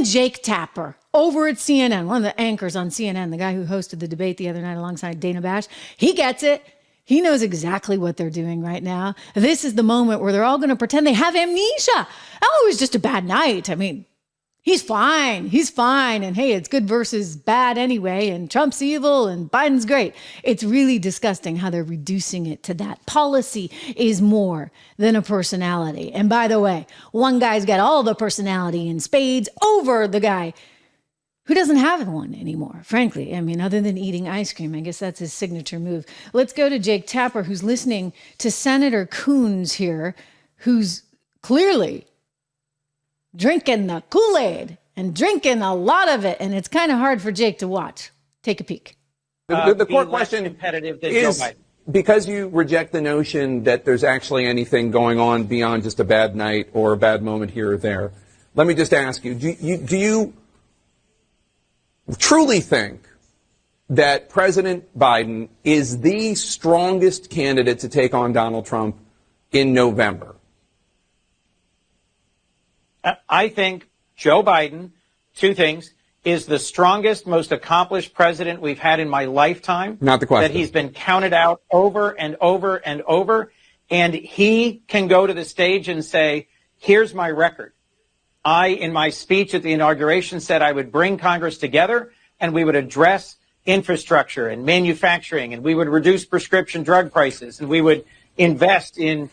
then Jake Tapper over at CNN, one of the anchors on CNN, the guy who hosted the debate the other night alongside Dana Bash, he gets it. He knows exactly what they're doing right now. This is the moment where they're all going to pretend they have amnesia. Oh, it was just a bad night. I mean, he's fine. He's fine. And hey, it's good versus bad anyway. And Trump's evil and Biden's great. It's really disgusting how they're reducing it to that. Policy is more than a personality. And by the way, one guy's got all the personality in spades over the guy who doesn't have one anymore, frankly. I mean, other than eating ice cream, I guess that's his signature move. Let's go to Jake Tapper, who's listening to Senator Coons here, who's clearly drinking the Kool-Aid and drinking a lot of it. And it's kind of hard for Jake to watch. Take a peek. The core question is, because you reject the notion that there's actually anything going on beyond just a bad night or a bad moment here or there, let me just ask you, do you truly think that President Biden is the strongest candidate to take on Donald Trump in November? I think Joe Biden, two things, is the strongest, most accomplished president we've had in my lifetime. Not the question. That he's been counted out over and over and over. And he can go to the stage and say, here's my record. I, in my speech at the inauguration, said I would bring Congress together and we would address infrastructure and manufacturing, and we would reduce prescription drug prices, and we would invest in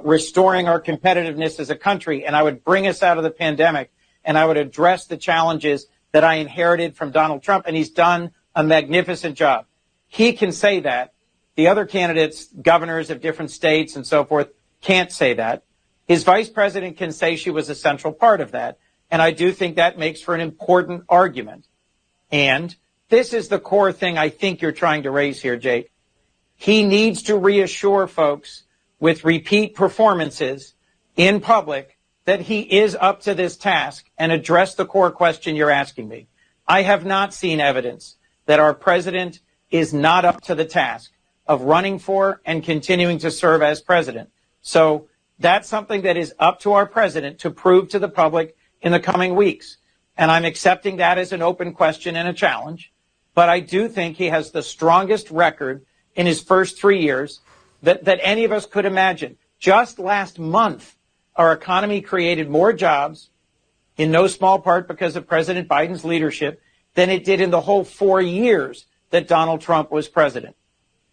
restoring our competitiveness as a country, and I would bring us out of the pandemic, and I would address the challenges that I inherited from Donald Trump, and he's done a magnificent job. He can say that. The other candidates, governors of different states and so forth, can't say that. His vice president can say she was a central part of that. And I do think that makes for an important argument. And this is the core thing I think you're trying to raise here, Jake. He needs to reassure folks with repeat performances in public that he is up to this task and address the core question you're asking me. I have not seen evidence that our president is not up to the task of running for and continuing to serve as president. So that's something that is up to our president to prove to the public in the coming weeks. And I'm accepting that as an open question and a challenge. But I do think he has the strongest record in his first 3 years that any of us could imagine. Just last month, our economy created more jobs, in no small part because of President Biden's leadership, than it did in the whole 4 years that Donald Trump was president.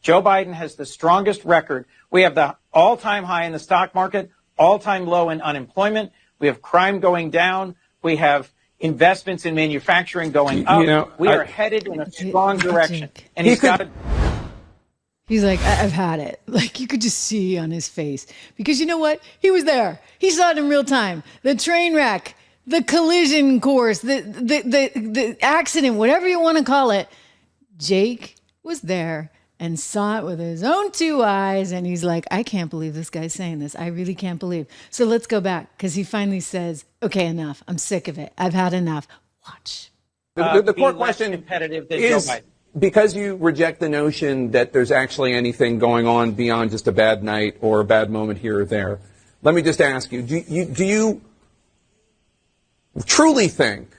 Joe Biden has the strongest record. We have the all-time high in the stock market, all-time low in unemployment. We have crime going down. We have investments in manufacturing going up. We are headed in a strong direction. And he's got to... He's like, I've had it. Like, you could just see on his face. Because you know what? He was there. He saw it in real time. The train wreck, the collision course, the accident, whatever you want to call it. Jake was there and saw it with his own two eyes. And he's like, I can't believe this guy's saying this. I really can't believe. So let's go back. Because he finally says, okay, enough. I'm sick of it. I've had enough. Watch. The core question is, because you reject the notion that there's actually anything going on beyond just a bad night or a bad moment here or there, let me just ask you, do you truly think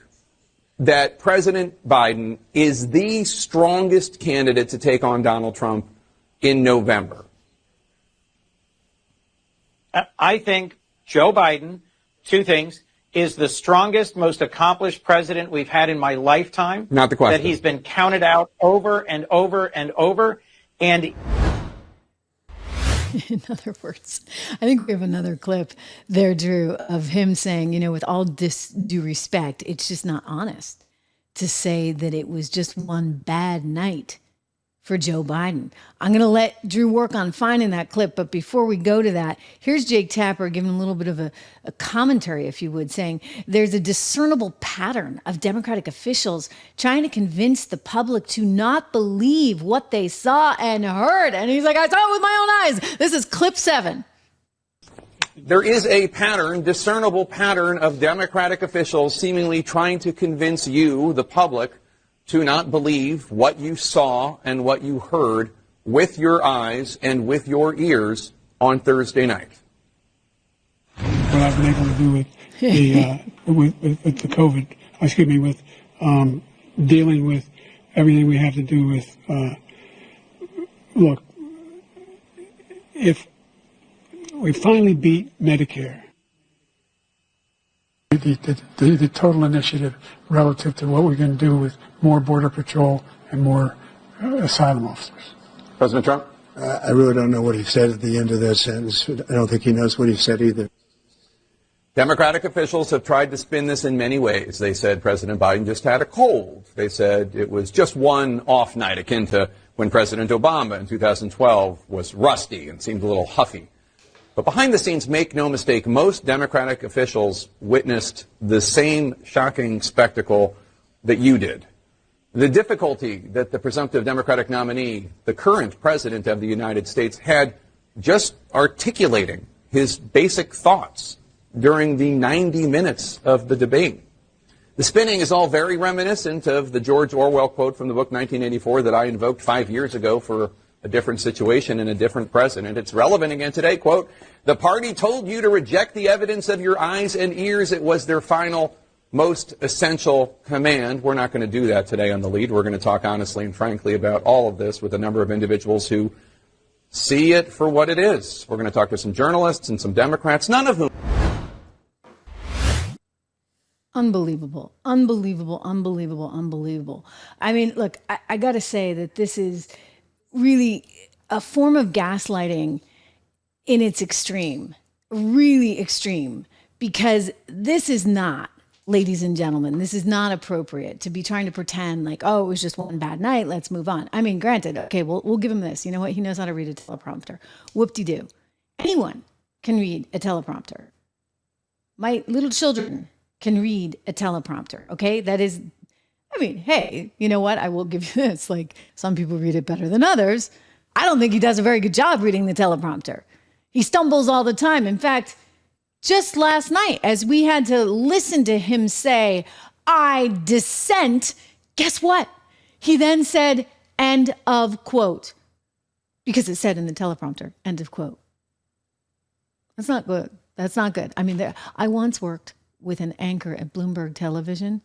that President Biden is the strongest candidate to take on Donald Trump in November? I think Joe Biden, two things, is the strongest, most accomplished president we've had in my lifetime. Not the question. That he's been counted out over and over and over. And in other words, I think we have another clip there, Drew, of him saying, with all due respect, it's just not honest to say that it was just one bad night for Joe Biden. I'm going to let Drew work on finding that clip. But before we go to that, here's Jake Tapper giving a little bit of a commentary, if you would, saying there's a discernible pattern of Democratic officials trying to convince the public to not believe what they saw and heard. And he's like, I saw it with my own eyes. This is clip 7. There is a pattern, discernible pattern of Democratic officials seemingly trying to convince you, the public, to not believe what you saw and what you heard with your eyes and with your ears on Thursday night. What I've been able to do with the COVID with dealing with everything we have to do with, look, if we finally beat Medicare, the total initiative relative to what we're going to do with more Border Patrol and more asylum officers. President Trump? I really don't know what he said at the end of that sentence. I don't think he knows what he said either. Democratic officials have tried to spin this in many ways. They said President Biden just had a cold. They said it was just one off night, akin to when President Obama in 2012 was rusty and seemed a little huffy. But behind the scenes, make no mistake, most Democratic officials witnessed the same shocking spectacle that you did. The difficulty that the presumptive Democratic nominee, the current president of the United States, had just articulating his basic thoughts during the 90 minutes of the debate. The spinning is all very reminiscent of the George Orwell quote from the book 1984 that I invoked 5 years ago for a different situation and a different president. It's relevant again today. Quote, "The party told you to reject the evidence of your eyes and ears. It was their final, most essential command." We're not going to do that today on The Lead. We're going to talk honestly and frankly about all of this with a number of individuals who see it for what it is. We're going to talk to some journalists and some Democrats, none of whom... Unbelievable, unbelievable, unbelievable, unbelievable. I mean, look, I got to say that this is really a form of gaslighting in its extreme, really extreme, because this is not, ladies and gentlemen, this is not appropriate to be trying to pretend like, oh, it was just one bad night, let's move on. I mean, granted, okay, we'll give him this. You know what? He knows how to read a teleprompter. Whoop-de-doo. Anyone can read a teleprompter. My little children can read a teleprompter, okay? That is, I mean, hey, you know what? I will give you this. Like, some people read it better than others. I don't think he does a very good job reading the teleprompter. He stumbles all the time. In fact, just last night, as we had to listen to him say, "I dissent," guess what? He then said, "End of quote," because it said in the teleprompter, "End of quote." That's not good. That's not good. I mean, I once worked with an anchor at Bloomberg Television,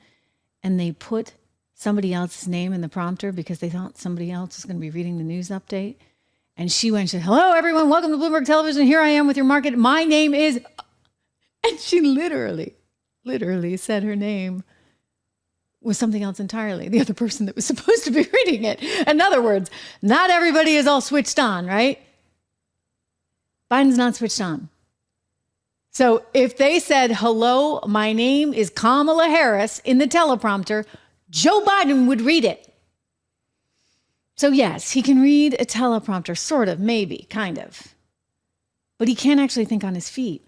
and they put somebody else's name in the prompter because they thought somebody else was going to be reading the news update. And she went, she said, "Hello, everyone. Welcome to Bloomberg Television. Here I am with your market. My name is..." And she literally said her name was something else entirely. The other person that was supposed to be reading it. In other words, not everybody is all switched on, right? Biden's not switched on. So if they said, "Hello, my name is Kamala Harris" in the teleprompter, Joe Biden would read it. So yes, he can read a teleprompter, sort of, maybe, kind of. But he can't actually think on his feet.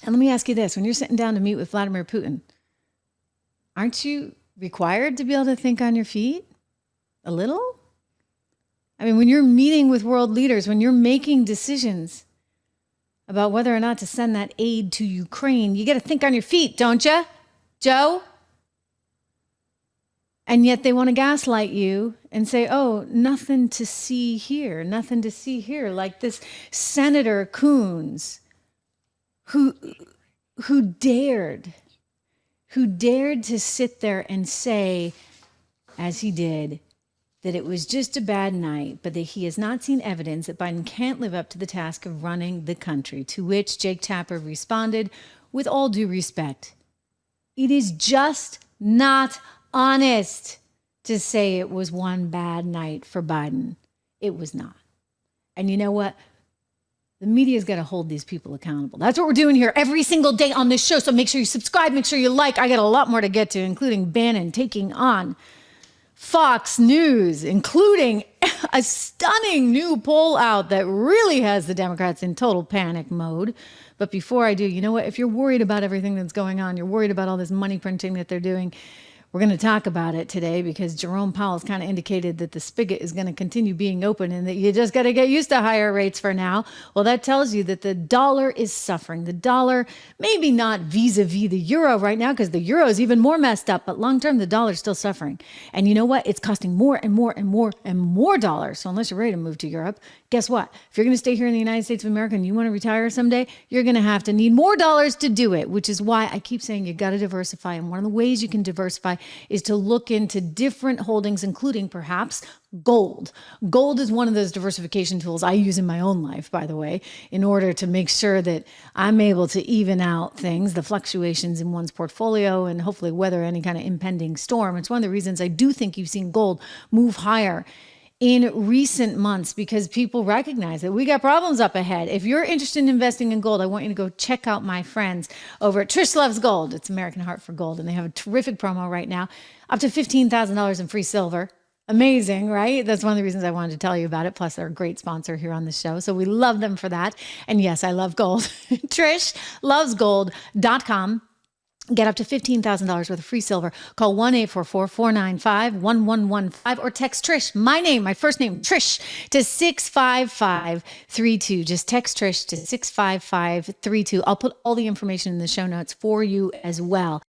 And let me ask you this. When you're sitting down to meet with Vladimir Putin, aren't you required to be able to think on your feet? A little? I mean, when you're meeting with world leaders, when you're making decisions about whether or not to send that aid to Ukraine, you got to think on your feet, don't you, Joe? And yet they want to gaslight you and say, "Oh, nothing to see here, nothing to see here." Like this Senator Coons, who dared to sit there and say, as he did, that it was just a bad night, but that he has not seen evidence that Biden can't live up to the task of running the country. To which Jake Tapper responded, with all due respect, "It is just not honest to say it was one bad night for Biden." It was not. And you know what? The media's got to hold these people accountable. That's what we're doing here every single day on this show. So make sure you subscribe, make sure you like. I got a lot more to get to, including Bannon taking on Fox News, including a stunning new poll out that really has the Democrats in total panic mode. But before I do, you know what? If you're worried about everything that's going on, you're worried about all this money printing that they're doing, We're going to talk about it today because Jerome Powell's kind of indicated that the spigot is going to continue being open and that you just got to get used to higher rates for now. Well, that tells you that the dollar is suffering. The dollar, maybe not vis-a-vis the euro right now because the euro is even more messed up, but long term, the dollar is still suffering. And you know what? It's costing more and more and more and more dollars. So unless you're ready to move to Europe, guess what? If you're going to stay here in the United States of America and you want to retire someday, you're going to have to need more dollars to do it, which is why I keep saying you got to diversify. And one of the ways you can diversify is to look into different holdings, including perhaps gold. Gold is one of those diversification tools I use in my own life, by the way, in order to make sure that I'm able to even out things, the fluctuations in one's portfolio, and hopefully weather any kind of impending storm. It's one of the reasons I do think you've seen gold move higher in recent months because people recognize that we got problems up ahead. If you're interested in investing in gold, I want you to go check out my friends over at Trish Loves Gold. It's American Heart for Gold, and they have a terrific promo right now, up to $15,000 in free silver. Amazing, right? That's one of the reasons I wanted to tell you about it. Plus, they're a great sponsor here on the show. So we love them for that. And yes, I love gold. TrishLovesGold.com. Get up to $15,000 worth of free silver. Call 1-844-495-1115 or text Trish, my name, my first name, Trish, to 65532. Just text Trish to 65532. I'll put all the information in the show notes for you as well.